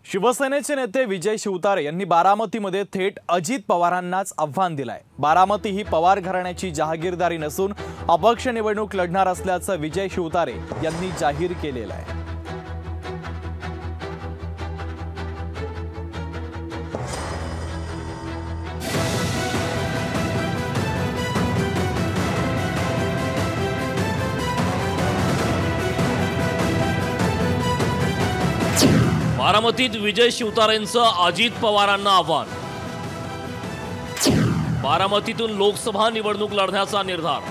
शिवसेनेचे नेते विजय शिवतारे यांनी बारामतीमध्ये थेट अजित पवारांनाच आव्हान दिलंय। बारामती ही पवार घराण्याची जहागीरदारी नसून अपक्ष निवडणूक लढणार असल्याचं विजय शिवतारे यांनी जाहीर केलेलं आहे। बारामतीत विजय शिवतारेंचं अजित पवारांना आव्हान। बारामतीतून लोकसभा निवडणूक लढण्याचा निर्धार।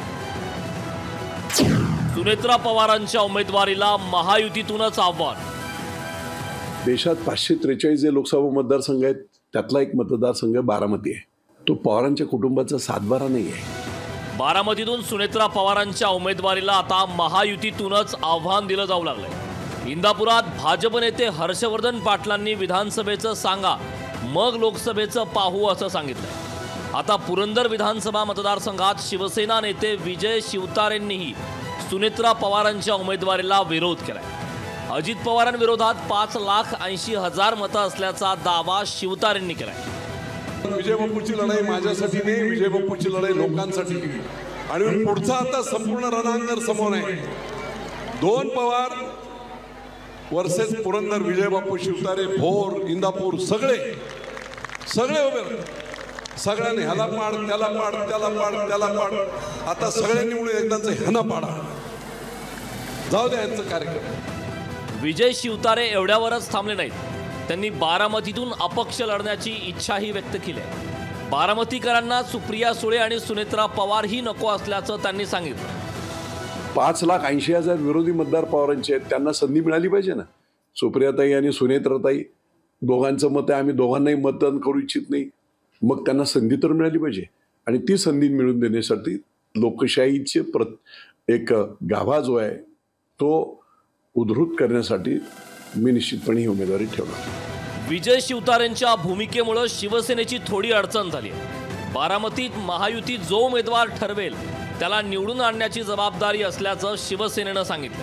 सुनेत्रा पवारांच्या उमेदवारीला महायुतीतूनच आव्हान। देशात 543 जे लोकसभा मतदारसंघ आहेत त्यातला एक मतदारसंघ बारामती आहे। तो पवारांच्या कुटुंबाचा सातबारा नाही आहे। बारामतीतून सुनेत्रा पवारांच्या उमेदवारीला आता महायुतीतूनच आव्हान दिलं जाऊ लागलंय। इंदापुरात भाजप नेते हर्षवर्धन पाटलांनी विधानसभेचं सांगा मग लोकसभेचं पाहू असं सांगितलंय। आता पुरंदर विधानसभा मतदारसंघात शिवसेना नेते विजय शिवतारेंनीही सुनेत्रा पवारांच्या उमेदवारीला विरोध केलाय। अजित पवारांविरोधात 5,80,000 मतं असल्याचा दावा शिवतारेंनी केलाय। विजय बापूची लढाई माझ्यासाठी नाही, विजय बापूची लढाई लोकांसाठी आणि पुढचा आता संपूर्ण रणांगण समोर आहे। 2 पवार वर्सेस पुरंदर, विजय बापू शिवतारे, भोर, इंदापूर सगळे उभे, सगळ्यांनी ह्याला पाड त्याला पाड त्याला पाड त्याला पाड, आता सगळ्यांनी मिळून एकदाच ह्याला पाडा, जाऊ द्या यांचा कार्यक्रम। विजय शिवतारे एवढ्यावरच थांबले नाहीत, त्यांनी बारामतीतून अपक्ष लढण्याची इच्छाही व्यक्त केली आहे। बारामतीकरांना सुप्रिया सुळे आणि सुनेत्रा पवार ही नको असल्याचं त्यांनी सांगितलं। 5,80,000 विरोधी मतदार पवारांचे आहेत, त्यांना संधी मिळाली पाहिजे ना। सुप्रियाताई आणि सुनेत्राताई दोघांचं मत आहे, आम्ही दोघांनाही मतदान करू इच्छित नाही, मग त्यांना संधी तर मिळाली पाहिजे। आणि ती संधी मिळवून देण्यासाठी लोकशाहीचे एक गाभा जो आहे तो उद्धृत करण्यासाठी मी निश्चितपणे ही उमेदवारी ठेवणार। विजय शिवतारेंच्या भूमिकेमुळे शिवसेनेची थोडी अडचण झाली आहे। बारामतीत महायुतीत जो उमेदवार ठरवेल त्याला निवडून आणण्याची जबाबदारी असल्याचं शिवसेनेनं सांगितलं।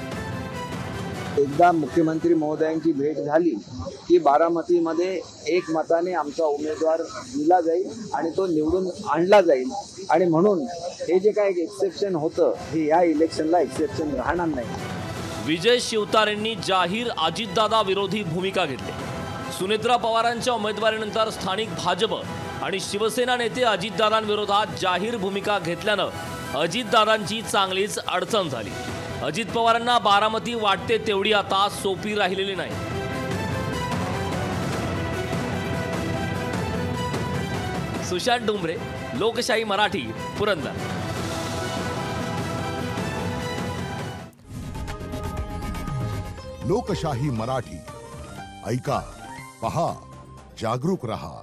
एकदा मुख्यमंत्री महोदयांची भेट झाली की बारामतीमध्ये एक मताने आमचा उमेदवार दिला जाईल आणि तो निवडून आणला जाईल, आणि म्हणून हे जे काय एक्सेप्शन होतं हे या इलेक्शनला एक्सेप्शन राहणार नाही। विजय शिवतारेंनी जाहीर अजितदादा विरोधी भूमिका घेतली। सुनेत्रा पवारांच्या उमेदवारीनंतर स्थानिक भाजप आणि शिवसेना नेते अजितदादांविरोधात जाहीर भूमिका घेतल्यानं अजितदादांची चांगलीच अडचण झाली। अजित पवारांना बारामती वाटते तेवढी आता सोपी राहिलेली नाही। सुशांत डुंबरे, लोकशाही मराठी, पुरंदर। लोकशाही मराठी ऐका, पहा, जागरूक रहा।